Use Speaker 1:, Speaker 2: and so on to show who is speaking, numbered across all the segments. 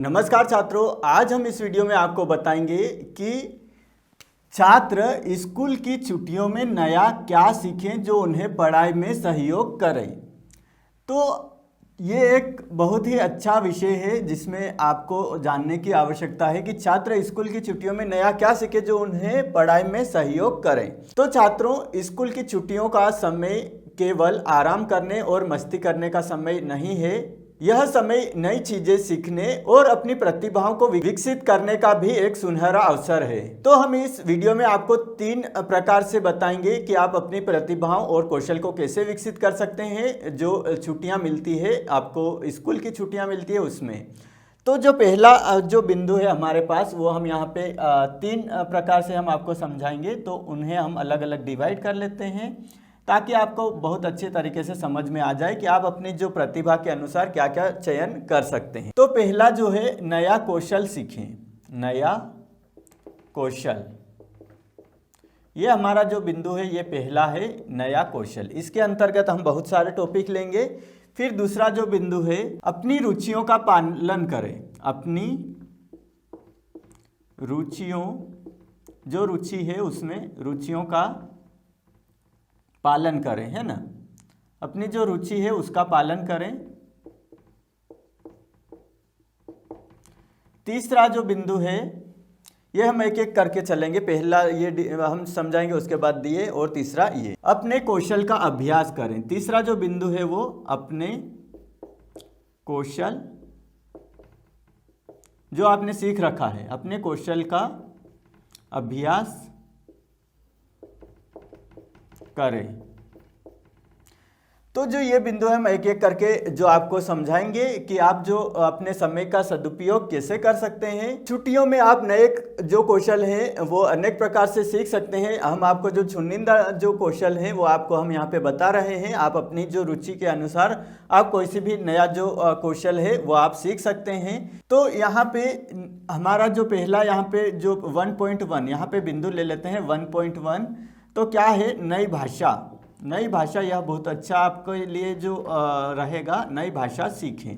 Speaker 1: नमस्कार छात्रों, आज हम इस वीडियो में आपको बताएंगे कि छात्र स्कूल की छुट्टियों में नया क्या सीखें जो उन्हें पढ़ाई में सहयोग करे। तो ये एक बहुत ही अच्छा विषय है जिसमें आपको जानने की आवश्यकता है कि छात्र स्कूल की छुट्टियों में नया क्या सीखे जो उन्हें पढ़ाई में सहयोग करें। तो छात्रों, स्कूल की छुट्टियों का समय केवल आराम करने और मस्ती करने का समय नहीं है। यह समय नई चीजें सीखने और अपनी प्रतिभाओं को विकसित करने का भी एक सुनहरा अवसर है। तो हम इस वीडियो में आपको 3 प्रकार से बताएंगे कि आप अपनी प्रतिभाओं और कौशल को कैसे विकसित कर सकते हैं जो छुट्टियां मिलती है, आपको स्कूल की छुट्टियां मिलती है उसमें। तो जो पहला जो बिंदु है हमारे पास, वो हम यहाँ पे 3 प्रकार से हम आपको समझाएंगे। तो उन्हें हम अलग अलग डिवाइड कर लेते हैं ताकि आपको बहुत अच्छे तरीके से समझ में आ जाए कि आप अपनी जो प्रतिभा के अनुसार क्या क्या चयन कर सकते हैं। तो पहला जो है, नया कौशल सीखें। नया कौशल, ये हमारा जो बिंदु है, ये पहला है नया कौशल। इसके अंतर्गत हम बहुत सारे टॉपिक लेंगे। फिर दूसरा जो बिंदु है, अपनी रुचियों का पालन करें। अपनी रुचियों, जो रुचि है उसमें रुचियों का पालन करें, है ना। अपनी जो रुचि है उसका पालन करें। तीसरा जो बिंदु है, ये हम एक एक करके चलेंगे। पहला ये हम समझाएंगे, उसके बाद दिए, और तीसरा ये अपने कौशल का अभ्यास करें। तीसरा जो बिंदु है वो अपने कौशल, जो आपने सीख रखा है, अपने कौशल का अभ्यास करें। तो जो ये बिंदु है हम एक एक करके जो आपको समझाएंगे कि आप जो अपने समय का सदुपयोग कैसे कर सकते हैं। छुट्टियों में आप नए जो कौशल हैं वो अनेक प्रकार से सीख सकते हैं। हम आपको जो चुनिंदा जो कौशल हैं वो आपको हम यहाँ पे बता रहे हैं। आप अपनी जो रुचि के अनुसार आप कोई सी भी नया जो कौशल है वो आप सीख सकते हैं। तो यहाँ पे हमारा जो पहला यहाँ पे जो 1.1 यहाँ पे बिंदु ले लेते हैं। 1.1 तो क्या है, नई भाषा। नई भाषा, यह बहुत अच्छा आपके लिए जो रहेगा, नई भाषा सीखें।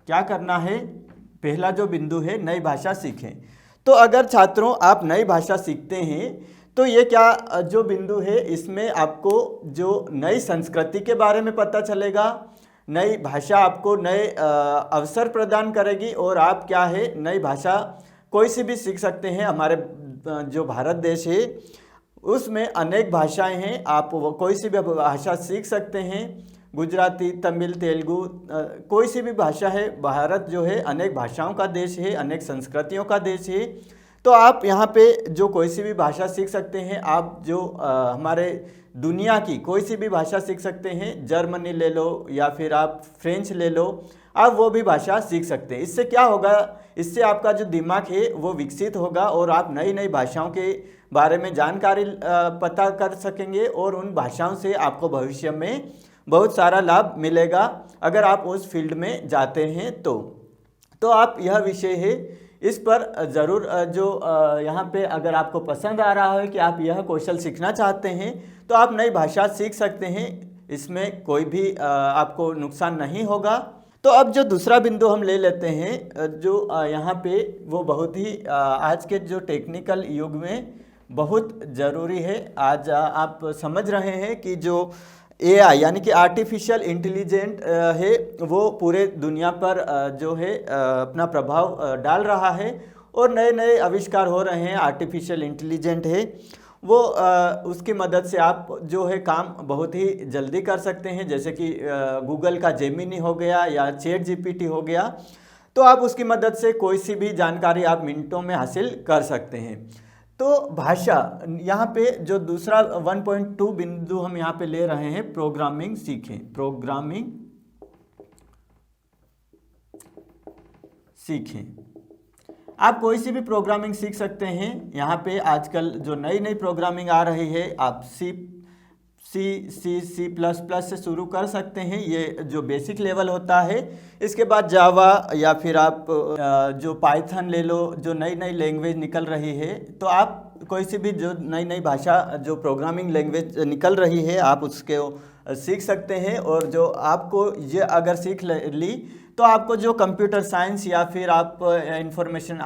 Speaker 1: क्या करना है, पहला जो बिंदु है नई भाषा सीखें। तो अगर छात्रों आप नई भाषा सीखते हैं तो ये क्या जो बिंदु है, इसमें आपको जो नई संस्कृति के बारे में पता चलेगा। नई भाषा आपको नए अवसर प्रदान करेगी और आप क्या है, नई भाषा कोई सी भी सीख सकते हैं। हमारे जो भारत देश है उसमें अनेक भाषाएं हैं, आप कोई सी भी भाषा सीख सकते हैं। गुजराती, तमिल, तेलुगु, कोई सी भी भाषा है। भारत जो है अनेक भाषाओं का देश है, अनेक संस्कृतियों का देश है। तो आप यहाँ पे जो कोई सी भी भाषा सीख सकते हैं। आप जो हमारे दुनिया की कोई सी भी भाषा सीख सकते हैं। जर्मनी ले लो या फिर आप फ्रेंच ले लो, आप वो भी भाषा सीख सकते हैं। इससे क्या होगा, इससे आपका जो दिमाग है वो विकसित होगा और आप नई नई भाषाओं के बारे में जानकारी पता कर सकेंगे और उन भाषाओं से आपको भविष्य में बहुत सारा लाभ मिलेगा अगर आप उस फील्ड में जाते हैं। तो आप यह विषय है, इस पर ज़रूर जो यहाँ पे अगर आपको पसंद आ रहा है कि आप यह कौशल सीखना चाहते हैं तो आप नई भाषा सीख सकते हैं। इसमें कोई भी आपको नुकसान नहीं होगा। तो अब जो दूसरा बिंदु हम ले लेते हैं, जो यहाँ पे वो बहुत ही आज के जो टेक्निकल युग में बहुत ज़रूरी है। आज आप समझ रहे हैं कि जो AI यानी कि आर्टिफिशियल इंटेलिजेंट है वो पूरे दुनिया पर जो है अपना प्रभाव डाल रहा है और नए नए आविष्कार हो रहे हैं। आर्टिफिशियल इंटेलिजेंट है वो उसकी मदद से आप जो है काम बहुत ही जल्दी कर सकते हैं। जैसे कि गूगल का जेमिनी हो गया या चैट GPT हो गया, तो आप उसकी मदद से कोई सी भी जानकारी आप मिनटों में हासिल कर सकते हैं। तो भाषा, यहाँ पे जो दूसरा 1.2 बिंदु हम यहाँ पे ले रहे हैं, प्रोग्रामिंग सीखें। प्रोग्रामिंग सीखें, आप कोई सी भी प्रोग्रामिंग सीख सकते हैं। यहाँ पे आजकल जो नई नई प्रोग्रामिंग आ रही है, आप C++ से शुरू कर सकते हैं, ये जो बेसिक लेवल होता है। इसके बाद जावा या फिर आप जो पाइथन ले लो, जो नई नई लैंग्वेज निकल रही है। तो आप कोई सी भी जो नई नई भाषा, जो प्रोग्रामिंग लैंग्वेज निकल रही है, आप उसके सीख सकते हैं। और जो आपको ये अगर सीख ली तो आपको जो कंप्यूटर साइंस या फिर आप इंफॉर्मेशन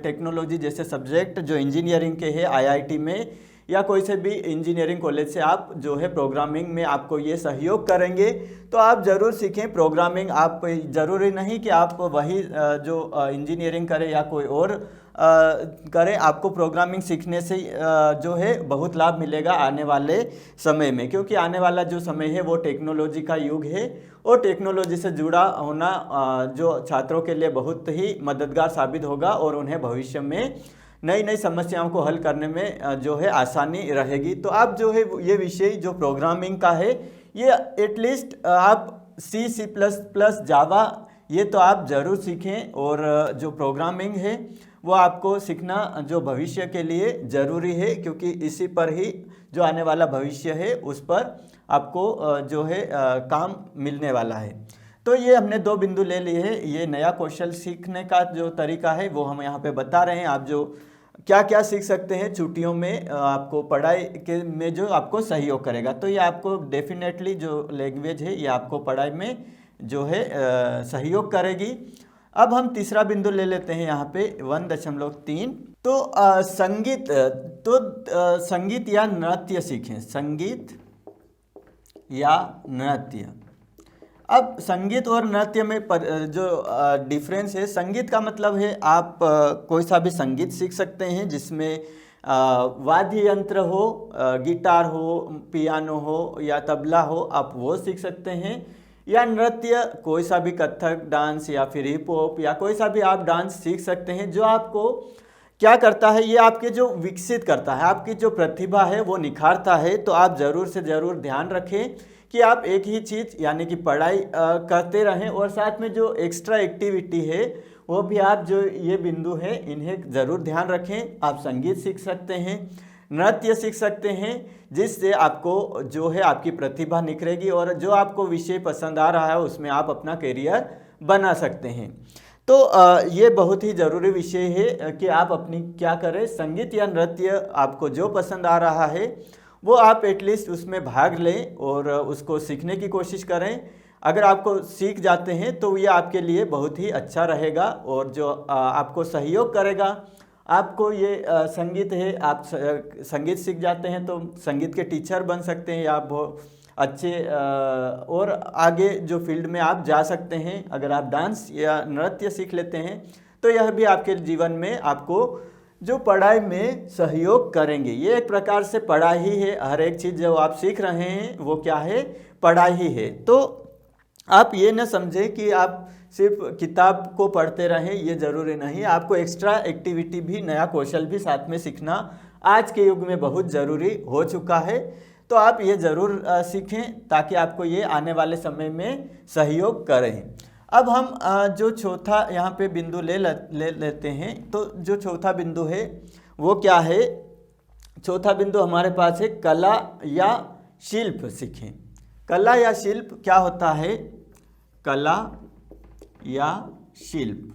Speaker 1: टेक्नोलॉजी जैसे सब्जेक्ट जो इंजीनियरिंग के हैं आईआईटी में या कोई से भी इंजीनियरिंग कॉलेज से आप जो है प्रोग्रामिंग में आपको ये सहयोग करेंगे, तो आप ज़रूर सीखें प्रोग्रामिंग। आप ज़रूरी नहीं कि आप वही जो इंजीनियरिंग करें या कोई और करें, आपको प्रोग्रामिंग सीखने से जो है बहुत लाभ मिलेगा आने वाले समय में, क्योंकि आने वाला जो समय है वो टेक्नोलॉजी का युग है और टेक्नोलॉजी से जुड़ा होना जो छात्रों के लिए बहुत ही मददगार साबित होगा और उन्हें भविष्य में नई नई समस्याओं को हल करने में जो है आसानी रहेगी। तो आप जो है ये विषय जो प्रोग्रामिंग का है ये एटलीस्ट आप C++, जावा ये तो आप ज़रूर सीखें। और जो प्रोग्रामिंग है वो आपको सीखना जो भविष्य के लिए ज़रूरी है, क्योंकि इसी पर ही जो आने वाला भविष्य है उस पर आपको जो है काम मिलने वाला है। तो ये हमने 2 बिंदु ले लिए हैं। ये नया कौशल सीखने का जो तरीका है वो हम यहाँ पे बता रहे हैं। आप जो क्या क्या सीख सकते हैं छुट्टियों में आपको पढ़ाई के में जो आपको सहयोग करेगा। तो ये आपको डेफिनेटली जो लैंग्वेज है ये आपको पढ़ाई में जो है सहयोग करेगी। अब हम तीसरा बिंदु ले लेते हैं यहाँ पे 1.3। तो संगीत या नृत्य सीखें, संगीत या नृत्य। अब संगीत और नृत्य में जो डिफरेंस है, संगीत का मतलब है आप कोई सा भी संगीत सीख सकते हैं जिसमें वाद्य यंत्र हो, गिटार हो, पियानो हो या तबला हो, आप वो सीख सकते हैं। या नृत्य कोई सा भी कथक डांस या फिर हिप हॉप या कोई सा भी आप डांस सीख सकते हैं जो आपको क्या करता है, ये आपके जो विकसित करता है, आपकी जो प्रतिभा है वो निखारता है। तो आप ज़रूर से ज़रूर ध्यान रखें कि आप एक ही चीज़ यानी कि पढ़ाई करते रहें और साथ में जो एक्स्ट्रा एक्टिविटी है वो भी आप जो ये बिंदु है इन्हें ज़रूर ध्यान रखें। आप संगीत सीख सकते हैं, नृत्य सीख सकते हैं, जिससे आपको जो है आपकी प्रतिभा निखरेगी और जो आपको विषय पसंद आ रहा है उसमें आप अपना करियर बना सकते हैं। तो ये बहुत ही ज़रूरी विषय है कि आप अपनी क्या करें, संगीत या नृत्य आपको जो पसंद आ रहा है वो आप एटलीस्ट उसमें भाग लें और उसको सीखने की कोशिश करें। अगर आपको सीख जाते हैं तो ये आपके लिए बहुत ही अच्छा रहेगा और जो आपको सहयोग करेगा। आपको ये संगीत है, आप संगीत सीख जाते हैं तो संगीत के टीचर बन सकते हैं या बहुत अच्छे और आगे जो फील्ड में आप जा सकते हैं। अगर आप डांस या नृत्य सीख लेते हैं तो यह भी आपके जीवन में आपको जो पढ़ाई में सहयोग करेंगे। ये एक प्रकार से पढ़ाई ही है, हर एक चीज़ जो आप सीख रहे हैं वो क्या है, पढ़ाई ही है। तो आप ये न समझें कि आप सिर्फ किताब को पढ़ते रहें, ये ज़रूरी नहीं। आपको एक्स्ट्रा एक्टिविटी भी, नया कौशल भी साथ में सीखना आज के युग में बहुत ज़रूरी हो चुका है। तो आप ये ज़रूर सीखें ताकि आपको ये आने वाले समय में सहयोग करें। अब हम जो चौथा यहाँ पे बिंदु ले लेते हैं। तो जो चौथा बिंदु है वो क्या है, चौथा बिंदु हमारे पास है कला या शिल्प सीखें। कला या शिल्प क्या होता है, कला या शिल्प।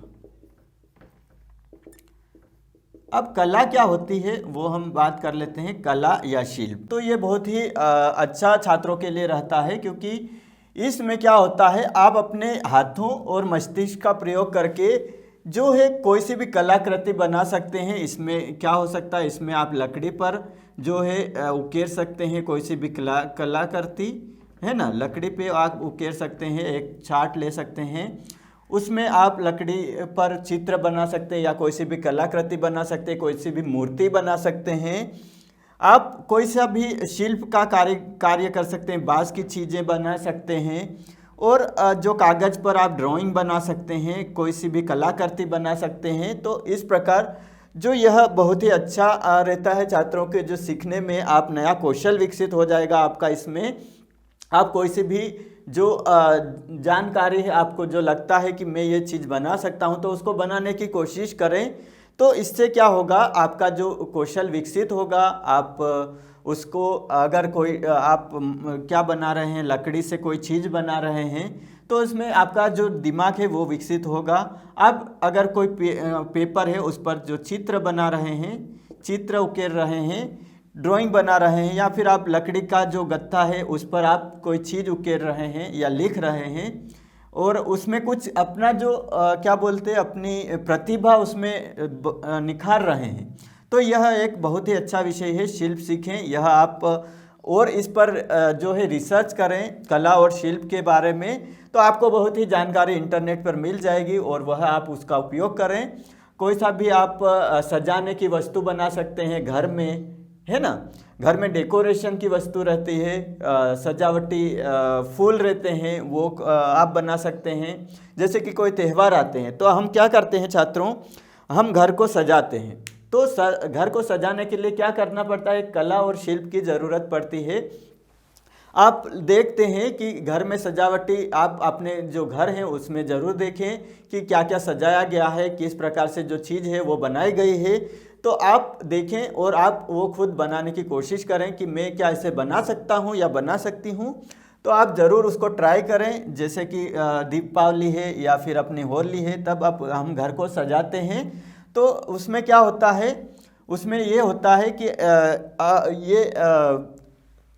Speaker 1: अब कला क्या होती है वो हम बात कर लेते हैं, कला या शिल्प। तो ये बहुत ही अच्छा छात्रों के लिए रहता है, क्योंकि इसमें क्या होता है आप अपने हाथों और मस्तिष्क का प्रयोग करके जो है कोई सी भी कलाकृति बना सकते हैं। इसमें क्या हो सकता है, इसमें आप लकड़ी पर जो है उकेर सकते हैं कोई सी भी कलाकृति, है ना। लकड़ी पे आप उकेर सकते हैं, एक चार्ट ले सकते हैं, उसमें आप लकड़ी पर चित्र बना सकते हैं या कोई सी भी कलाकृति बना सकते हैं, कोई सी भी मूर्ति बना सकते हैं। आप कोई सा भी शिल्प का कार्य कर सकते हैं, बाँस की चीज़ें बना सकते हैं और जो कागज़ पर आप ड्राइंग बना सकते हैं, कोई सी भी कलाकृति बना सकते हैं। तो इस प्रकार जो यह बहुत ही अच्छा रहता है छात्रों के जो सीखने में, आप नया कौशल विकसित हो जाएगा आपका। इसमें आप कोई सी भी जो जानकारी है, आपको जो लगता है कि मैं ये चीज़ बना सकता हूँ, तो उसको बनाने की कोशिश करें। तो इससे क्या होगा, आपका जो कौशल विकसित होगा। आप उसको अगर कोई आप क्या बना रहे हैं, लकड़ी से कोई चीज़ बना रहे हैं, तो इसमें आपका जो दिमाग है वो विकसित होगा। आप अगर कोई पेपर है उस पर जो चित्र बना रहे हैं, चित्र उकेर रहे हैं, ड्राइंग बना रहे हैं, या फिर आप लकड़ी का जो गत्ता है उस पर आप कोई चीज़ उकेर रहे हैं या लिख रहे हैं, और उसमें कुछ अपना जो क्या बोलते हैं अपनी प्रतिभा उसमें निखार रहे हैं, तो यह एक बहुत ही अच्छा विषय है। शिल्प सीखें, यह आप और इस पर जो है रिसर्च करें कला और शिल्प के बारे में, तो आपको बहुत ही जानकारी इंटरनेट पर मिल जाएगी और वह आप उसका उपयोग करें। कोई सा भी आप सजाने की वस्तु बना सकते हैं घर में, है ना। घर में डेकोरेशन की वस्तु रहती है, सजावटी फूल रहते हैं, वो आप बना सकते हैं। जैसे कि कोई त्यौहार आते हैं तो हम क्या करते हैं छात्रों, हम घर को सजाते हैं, तो घर को सजाने के लिए क्या करना पड़ता है, कला और शिल्प की ज़रूरत पड़ती है। आप देखते हैं कि घर में सजावटी आप अपने जो घर है उसमें ज़रूर देखें कि क्या क्या सजाया गया है, किस प्रकार से जो चीज़ है वो बनाई गई है, तो आप देखें और आप वो खुद बनाने की कोशिश करें कि मैं क्या इसे बना सकता हूँ या बना सकती हूँ। तो आप ज़रूर उसको ट्राई करें। जैसे कि दीपावली है या फिर अपनी होली है, तब हम घर को सजाते हैं, तो उसमें क्या होता है, उसमें ये होता है कि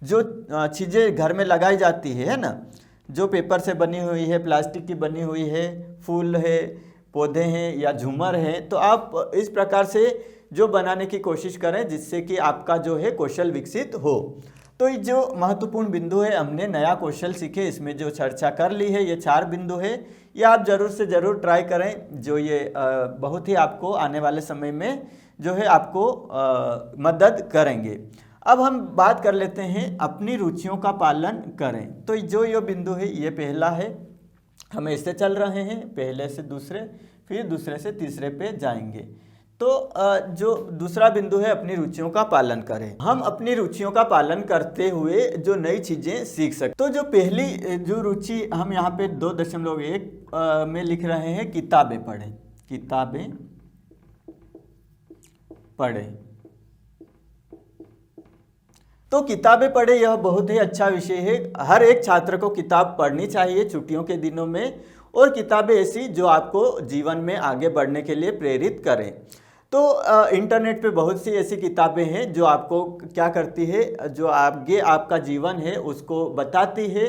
Speaker 1: जो चीज़ें घर में लगाई जाती है ना, जो पेपर से बनी हुई है, प्लास्टिक की बनी हुई है, फूल है, पौधे हैं या झूमर है, तो आप इस प्रकार से जो बनाने की कोशिश करें जिससे कि आपका जो है कौशल विकसित हो। तो ये जो महत्वपूर्ण बिंदु है, हमने नया कौशल सीखे, इसमें जो चर्चा कर ली है, ये 4 बिंदु है, ये आप ज़रूर से ज़रूर ट्राई करें, जो ये बहुत ही आपको आने वाले समय में जो है आपको मदद करेंगे। अब हम बात कर लेते हैं अपनी रुचियों का पालन करें। तो जो ये बिंदु है ये पहला है, हम ऐसे चल रहे हैं, पहले से दूसरे, फिर दूसरे से तीसरे पे जाएंगे। तो जो दूसरा बिंदु है अपनी रुचियों का पालन करें। हम अपनी रुचियों का पालन करते हुए जो नई चीज़ें सीख सकते। तो जो पहली जो रुचि हम यहाँ पे 2.1 में लिख रहे हैं, किताबें पढ़ें, किताबें पढ़ें। तो किताबें पढ़े यह बहुत ही अच्छा विषय है। हर एक छात्र को किताब पढ़नी चाहिए छुट्टियों के दिनों में, और किताबें ऐसी जो आपको जीवन में आगे बढ़ने के लिए प्रेरित करें। तो इंटरनेट पे बहुत सी ऐसी किताबें हैं जो आपको क्या करती है, जो आगे आपका जीवन है उसको बताती है,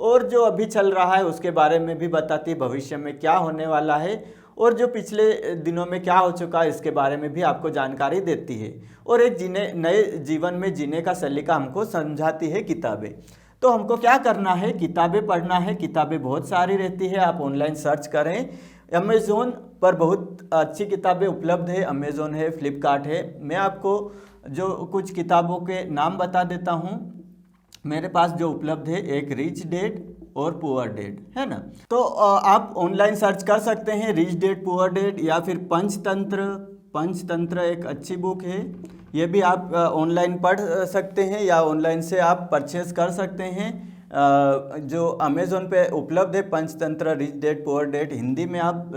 Speaker 1: और जो अभी चल रहा है उसके बारे में भी बताती है, भविष्य में क्या होने वाला है, और जो पिछले दिनों में क्या हो चुका है इसके बारे में भी आपको जानकारी देती है, और एक नए जीवन में जीने का सलीका हमको समझाती है किताबें। तो हमको क्या करना है, किताबें पढ़ना है। किताबें बहुत सारी रहती है, आप ऑनलाइन सर्च करें, अमेज़ोन पर बहुत अच्छी किताबें उपलब्ध है, अमेज़ोन है, फ्लिपकार्ट है। मैं आपको जो कुछ किताबों के नाम बता देता हूँ मेरे पास जो उपलब्ध है, एक रिच डैड और पुअर डैड, है ना। तो आप ऑनलाइन सर्च कर सकते हैं रिच डैड पुअर डैड, या फिर पंचतंत्र। पंचतंत्र एक अच्छी बुक है, ये भी आप ऑनलाइन पढ़ सकते हैं या ऑनलाइन से आप परचेज कर सकते हैं। जो अमेज़ोन पे उपलब्ध है Panchatantra rich dad poor dad, Hindi में आप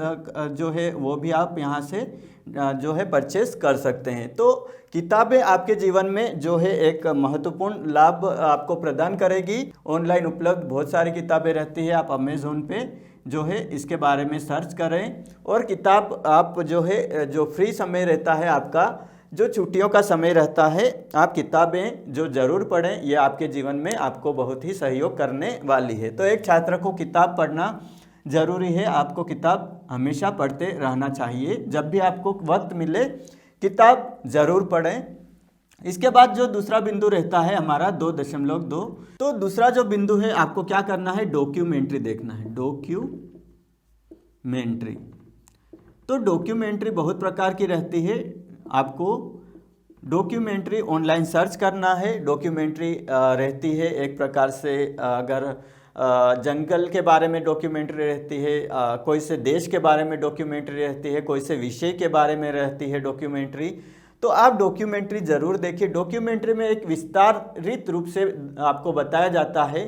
Speaker 1: जो है वो भी आप यहाँ से जो है परचेस कर सकते हैं। तो किताबें आपके जीवन में जो है एक महत्वपूर्ण लाभ आपको प्रदान करेगी। ऑनलाइन उपलब्ध बहुत सारी किताबें रहती है, आप अमेज़ोन पे जो है इसके बारे में सर्च करें, और किताब आप जो है जो फ्री समय रहता है आपका, जो छुट्टियों का समय रहता है, आप किताबें जो ज़रूर पढ़ें, ये आपके जीवन में आपको बहुत ही सहयोग करने वाली है। तो एक छात्र को किताब पढ़ना ज़रूरी है, आपको किताब हमेशा पढ़ते रहना चाहिए, जब भी आपको वक्त मिले किताब ज़रूर पढ़ें। इसके बाद जो दूसरा बिंदु रहता है हमारा 2.2, तो दूसरा जो बिंदु है आपको क्या करना है, डॉक्यूमेंट्री देखना है, डॉक्यूमेंट्री। तो डॉक्यूमेंट्री बहुत प्रकार की रहती है, आपको डॉक्यूमेंट्री ऑनलाइन सर्च करना है। डॉक्यूमेंट्री रहती है एक प्रकार से, अगर जंगल के बारे में डॉक्यूमेंट्री रहती है, कोई से देश के बारे में डॉक्यूमेंट्री रहती है, कोई से विषय के बारे में रहती है डॉक्यूमेंट्री। तो आप डॉक्यूमेंट्री ज़रूर देखिए। डॉक्यूमेंट्री में एक विस्तारित रूप से आपको बताया जाता है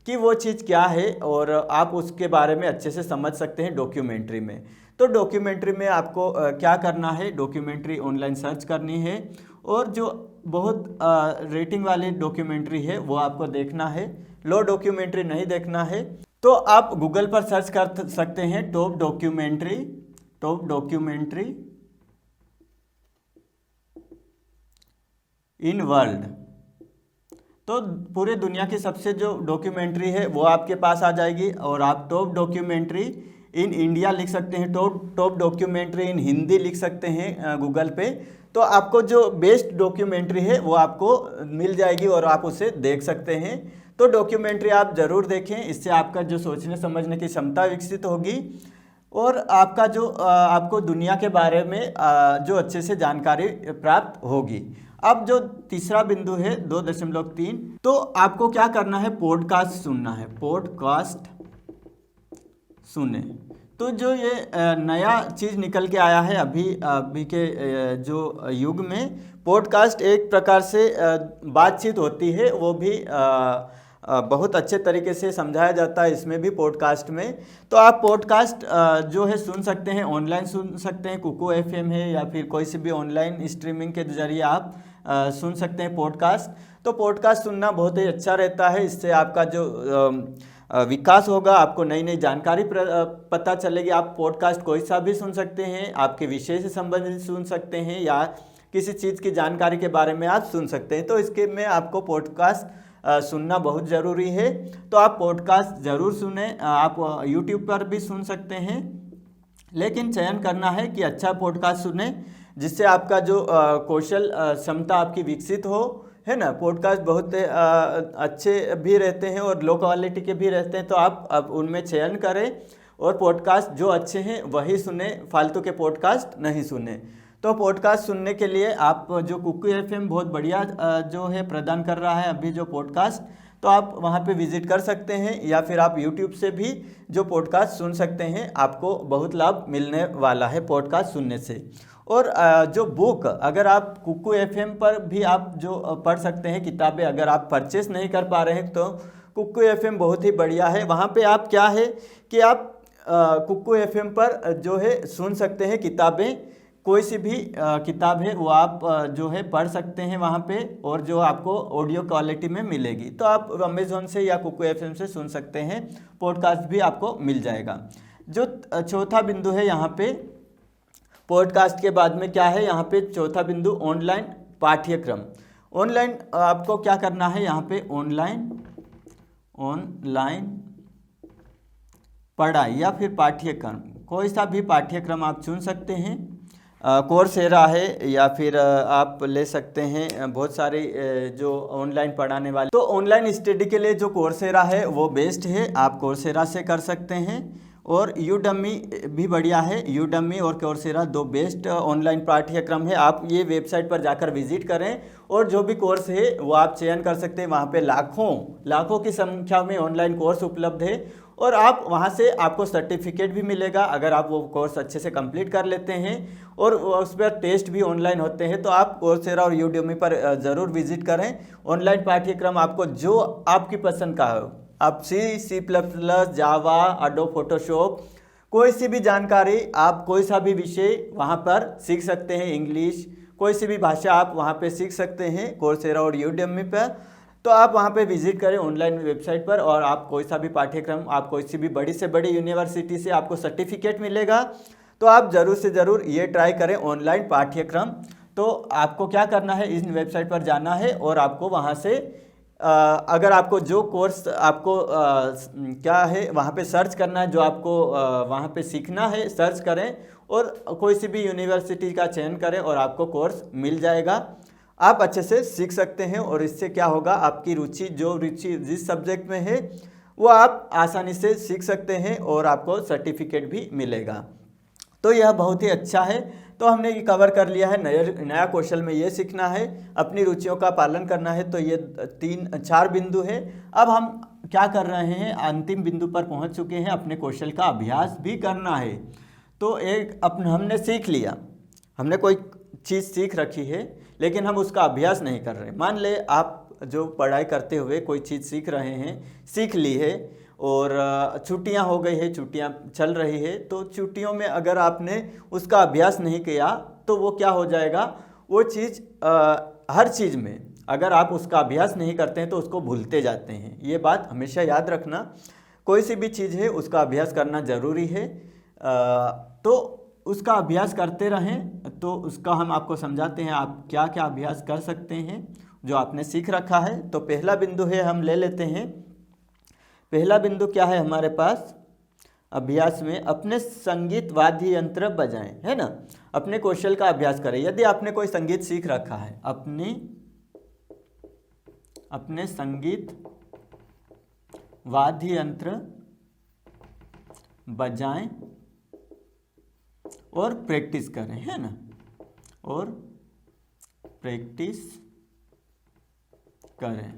Speaker 1: कि वो चीज़ क्या है, और आप उसके बारे में अच्छे से समझ सकते हैं डॉक्यूमेंट्री में। तो डॉक्यूमेंट्री में आपको क्या करना है, डॉक्यूमेंट्री ऑनलाइन सर्च करनी है, और जो बहुत रेटिंग वाली डॉक्यूमेंट्री है वो आपको देखना है, लो डॉक्यूमेंट्री नहीं देखना है। तो आप गूगल पर सर्च कर सकते हैं top documentary, top documentary, in world. तो पूरे दुनिया की सबसे जो डॉक्यूमेंट्री है वो आपके पास आ जाएगी, और आप टॉप डॉक्यूमेंट्री इन इंडिया लिख सकते हैं, टॉप डॉक्यूमेंट्री इन हिंदी लिख सकते हैं गूगल पे। तो आपको जो बेस्ट डॉक्यूमेंट्री है वो आपको मिल जाएगी और आप उसे देख सकते हैं। तो डॉक्यूमेंट्री आप ज़रूर देखें, इससे आपका जो सोचने समझने की क्षमता विकसित होगी, और आपका जो आपको दुनिया के बारे में जो अच्छे से जानकारी प्राप्त होगी। अब जो तीसरा बिंदु है 2.3, तो आपको क्या करना है, पॉडकास्ट सुनना है, पॉडकास्ट सुने। तो जो ये नया चीज़ निकल के आया है अभी के जो युग में, पॉडकास्ट एक प्रकार से बातचीत होती है, वो भी बहुत अच्छे तरीके से समझाया जाता है इसमें भी, पॉडकास्ट में। तो आप पॉडकास्ट जो है सुन सकते हैं, ऑनलाइन सुन सकते हैं, कुकू FM है या फिर कोई से भी ऑनलाइन स्ट्रीमिंग के जरिए आप सुन सकते हैं पॉडकास्ट। तो पॉडकास्ट सुनना बहुत ही अच्छा रहता है, इससे आपका जो विकास होगा, आपको नई नई जानकारी पता चलेगी। आप पॉडकास्ट कोई सा भी सुन सकते हैं, आपके विषय से संबंधित सुन सकते हैं, या किसी चीज़ की जानकारी के बारे में आप सुन सकते हैं। तो इसके में आपको पॉडकास्ट सुनना बहुत ज़रूरी है। तो आप पॉडकास्ट ज़रूर सुने। आप YouTube पर भी सुन सकते हैं, लेकिन चयन करना है कि अच्छा पॉडकास्ट सुने जिससे आपका जो कौशल क्षमता आपकी विकसित हो, है ना। पॉडकास्ट बहुत अच्छे भी रहते हैं और लो क्वालिटी के भी रहते हैं, तो आप अब उनमें चयन करें और पॉडकास्ट जो अच्छे हैं वही सुने, फालतू के पॉडकास्ट नहीं सुने। तो पॉडकास्ट सुनने के लिए आप जो कुकू FM बहुत बढ़िया जो है प्रदान कर रहा है अभी जो पॉडकास्ट, तो आप वहाँ पे विजिट कर सकते हैं, या फिर आप YouTube से भी जो पॉडकास्ट सुन सकते हैं। आपको बहुत लाभ मिलने वाला है पॉडकास्ट सुनने से। और जो बुक, अगर आप कुकू FM पर भी आप जो पढ़ सकते हैं किताबें, अगर आप परचेस नहीं कर पा रहे हैं तो कुकू FM बहुत ही बढ़िया है। वहाँ पे आप क्या है कि आप कुकू FM पर जो है सुन सकते हैं किताबें, कोई सी भी किताब है वो आप जो है पढ़ सकते हैं वहाँ पे, और जो आपको ऑडियो क्वालिटी में मिलेगी। तो आप अमेज़ॉन से या कुकू FM से सुन सकते हैं, पॉडकास्ट भी आपको मिल जाएगा। जो चौथा बिंदु है यहाँ पे, पॉडकास्ट के बाद में क्या है, यहाँ पे चौथा बिंदु ऑनलाइन पाठ्यक्रम। ऑनलाइन आपको क्या करना है, यहाँ पे ऑनलाइन पढ़ाई या फिर पाठ्यक्रम, कोई सा भी पाठ्यक्रम आप चुन सकते हैं। कोर्सेरा है, या फिर आप ले सकते हैं बहुत सारे जो ऑनलाइन पढ़ाने वाले। तो ऑनलाइन स्टडी के लिए जो कोर्सेरा है वो बेस्ट है, आप कोर्सेरा से कर सकते हैं। और यूडमी भी बढ़िया है, यूडमी और कोर्सेरा दो बेस्ट ऑनलाइन पाठ्यक्रम है। आप ये वेबसाइट पर जाकर विजिट करें और जो भी कोर्स है वो आप चयन कर सकते हैं। वहाँ पे लाखों की संख्या में ऑनलाइन कोर्स उपलब्ध है, और आप वहाँ से आपको सर्टिफिकेट भी मिलेगा अगर आप वो कोर्स अच्छे से कंप्लीट कर लेते हैं, और उस पर टेस्ट भी ऑनलाइन होते हैं। तो आप कोर्सेरा और यूडमी पर ज़रूर विजिट करें। ऑनलाइन पाठ्यक्रम आपको जो आपकी पसंद का हो, आप C++, जावा, एडोब फोटोशॉप, कोई सी भी जानकारी, आप कोई सा भी विषय वहाँ पर सीख सकते हैं। इंग्लिश, कोई सी भी भाषा आप वहाँ पे सीख सकते हैं कोर्सेरा और यूडमी पर। तो आप वहाँ पे विजिट करें ऑनलाइन वेबसाइट पर, और आप कोई सा भी पाठ्यक्रम, आप कोई सी भी बड़ी से बड़ी यूनिवर्सिटी से आपको सर्टिफिकेट मिलेगा। तो आप ज़रूर से ज़रूर ये ट्राई करें ऑनलाइन पाठ्यक्रम। तो आपको क्या करना है, इस वेबसाइट पर जाना है और आपको वहाँ से अगर आपको जो कोर्स आपको क्या है वहाँ पे सर्च करना है, जो आपको वहाँ पे सीखना है, सर्च करें और कोई सी भी यूनिवर्सिटी का चयन करें और आपको कोर्स मिल जाएगा। आप अच्छे से सीख सकते हैं, और इससे क्या होगा, आपकी रुचि जिस सब्जेक्ट में है वो आप आसानी से सीख सकते हैं और आपको सर्टिफिकेट भी मिलेगा। तो यह बहुत ही अच्छा है। तो हमने ये कवर कर लिया है, नया कौशल में ये सीखना है, अपनी रुचियों का पालन करना है। तो ये 4 बिंदु है। अब हम क्या कर रहे हैं, अंतिम बिंदु पर पहुंच चुके हैं, अपने कौशल का अभ्यास भी करना है। तो हमने सीख लिया, हमने कोई चीज़ सीख रखी है, लेकिन हम उसका अभ्यास नहीं कर रहे। मान ले आप जो पढ़ाई करते हुए कोई चीज़ सीख रहे हैं, सीख ली है, और छुट्टियां हो गई है, छुट्टियां चल रही है, तो छुट्टियों में अगर आपने उसका अभ्यास नहीं किया तो वो क्या हो जाएगा, वो चीज़ हर चीज़ में अगर आप उसका अभ्यास नहीं करते हैं तो उसको भूलते जाते हैं। ये बात हमेशा याद रखना, कोई सी भी चीज़ है उसका अभ्यास करना ज़रूरी है। तो उसका अभ्यास करते रहें तो उसका हम आपको समझाते हैं आप क्या क्या अभ्यास कर सकते हैं जो आपने सीख रखा है। तो पहला बिंदु है, हम ले लेते हैं। पहला बिंदु क्या है हमारे पास अभ्यास में, अपने संगीत वाद्य यंत्र बजाएं, है ना। अपने कौशल का अभ्यास करें। यदि आपने कोई संगीत सीख रखा है, अपने संगीत वाद्य यंत्र बजाएं और प्रैक्टिस करें, है ना, और प्रैक्टिस करें।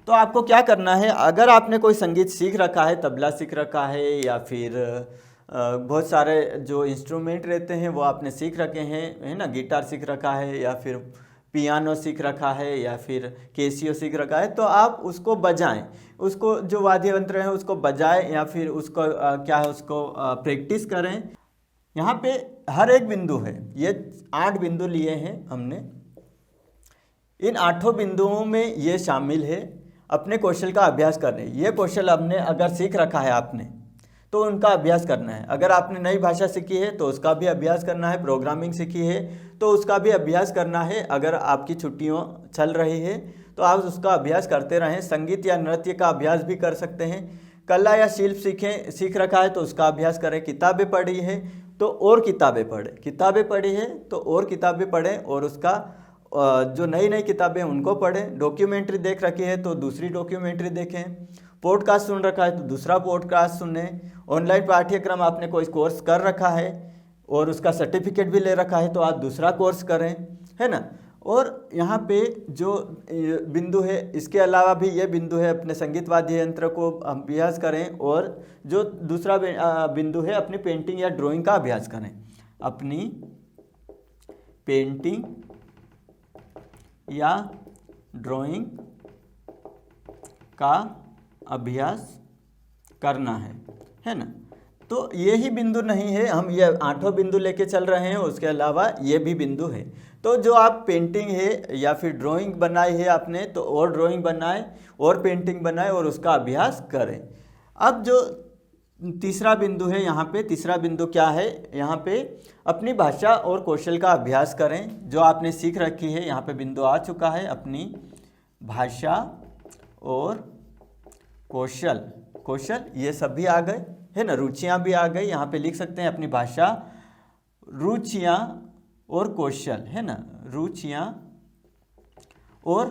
Speaker 1: तो आपको क्या करना है, अगर आपने कोई संगीत सीख रखा है, तबला सीख रखा है या फिर बहुत सारे जो इंस्ट्रूमेंट रहते हैं वो आपने सीख रखे हैं, है ना, गिटार सीख रखा है या फिर पियानो सीख रखा है या फिर कैसियो सीख रखा है, तो आप उसको बजाएं, उसको जो वाद्य यंत्र है उसको बजाएं या फिर उसको क्या है उसको प्रैक्टिस करें। यहाँ पे हर एक बिंदु है, ये 8 बिंदु लिए हैं हमने। इन 8 बिंदुओं में ये शामिल है अपने कौशल का अभ्यास करने। ये कौशल आपने अगर सीख रखा है आपने तो उनका अभ्यास करना है। अगर आपने नई भाषा सीखी है तो उसका भी अभ्यास करना है, प्रोग्रामिंग सीखी है तो उसका भी अभ्यास करना है। अगर आपकी छुट्टियों चल रही है तो आप उसका अभ्यास करते रहें। संगीत या नृत्य का अभ्यास भी कर सकते हैं। कला या शिल्प सीख रखा है तो उसका अभ्यास करें। किताबें पढ़ी है तो और किताबें पढ़ें, किताबें पढ़ी है तो और किताबें पढ़ें और उसका जो नई नई किताबें उनको पढ़ें। डॉक्यूमेंट्री देख रखी है तो दूसरी डॉक्यूमेंट्री देखें। पॉडकास्ट सुन रखा है तो दूसरा पॉडकास्ट सुनें। ऑनलाइन पाठ्यक्रम आपने कोई कोर्स कर रखा है और उसका सर्टिफिकेट भी ले रखा है तो आप दूसरा कोर्स करें, है ना। और यहाँ पे जो बिंदु है, इसके अलावा भी ये बिंदु है, अपने संगीत वाद्य यंत्र को अभ्यास करें। और जो दूसरा बिंदु है, अपनी पेंटिंग या ड्राइंग का अभ्यास करें। अपनी पेंटिंग या ड्राइंग का अभ्यास करना है ना। तो ये ही बिंदु नहीं है, हम ये 8 बिंदु लेके चल रहे हैं, उसके अलावा ये भी बिंदु है। तो जो आप पेंटिंग है या फिर ड्राइंग बनाई है आपने तो और ड्राइंग बनाए और पेंटिंग बनाए और उसका अभ्यास करें। अब जो तीसरा बिंदु है, यहाँ पे तीसरा बिंदु क्या है, यहाँ पे अपनी भाषा और कौशल का अभ्यास करें जो आपने सीख रखी है। यहाँ पे बिंदु आ चुका है, अपनी भाषा और कौशल ये सब भी आ गए, है ना। रुचियाँ भी आ गई, यहाँ पे लिख सकते हैं अपनी भाषा, रुचियाँ और कौशल, है ना। रुचियाँ और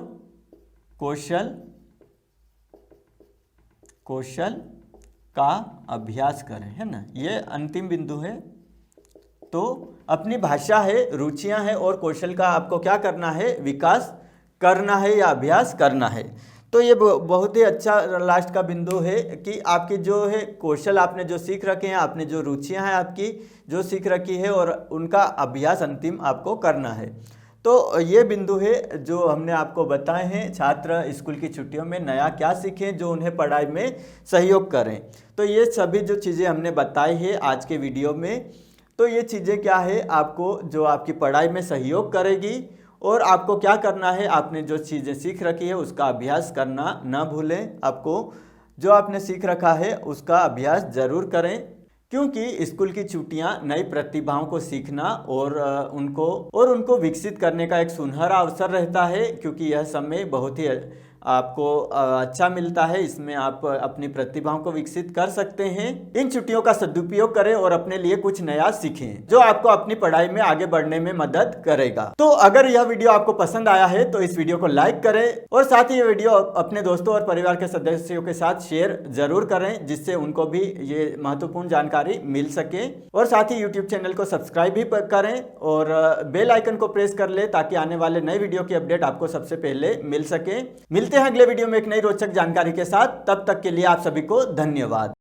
Speaker 1: कौशल का अभ्यास करें, है ना। ये अंतिम बिंदु है। तो अपनी भाषा है, रुचियां हैं और कौशल का आपको क्या करना है, विकास करना है या अभ्यास करना है। तो ये बहुत ही अच्छा लास्ट का बिंदु है कि आपकी जो है कौशल आपने जो सीख रखे हैं, आपने जो रुचियां हैं आपकी जो सीख रखी है और उनका अभ्यास अंतिम आपको करना है। तो ये बिंदु है जो हमने आपको बताए हैं। छात्र स्कूल की छुट्टियों में नया क्या सीखें जो उन्हें पढ़ाई में सहयोग करें। तो ये सभी जो चीज़ें हमने बताई है आज के वीडियो में, तो ये चीज़ें क्या है आपको जो आपकी पढ़ाई में सहयोग करेगी। और आपको क्या करना है, आपने जो चीज़ें सीख रखी है उसका अभ्यास करना ना भूलें। आपको जो आपने सीख रखा है उसका अभ्यास ज़रूर करें, क्योंकि स्कूल की छुट्टियां नई प्रतिभाओं को सीखना और उनको विकसित करने का एक सुनहरा अवसर रहता है। क्योंकि यह समय बहुत ही आपको अच्छा मिलता है, इसमें आप अपनी प्रतिभाओं को विकसित कर सकते हैं। इन छुट्टियों का सदुपयोग करें और अपने लिए कुछ नया सीखें जो आपको अपनी पढ़ाई में आगे बढ़ने में मदद करेगा। तो अगर यह वीडियो आपको पसंद आया है तो इस वीडियो को लाइक करें और साथ ही ये वीडियो अपने दोस्तों और परिवार के सदस्यों के साथ शेयर जरूर करें, जिससे उनको भी ये महत्वपूर्ण जानकारी मिल सके। और साथ ही यूट्यूब चैनल को सब्सक्राइब भी करें और बेल आइकन को प्रेस कर ले ताकि आने वाले नए वीडियो की अपडेट आपको सबसे पहले मिल सके। मिलते हैं अगले वीडियो में एक नई रोचक जानकारी के साथ। तब तक के लिए आप सभी को धन्यवाद।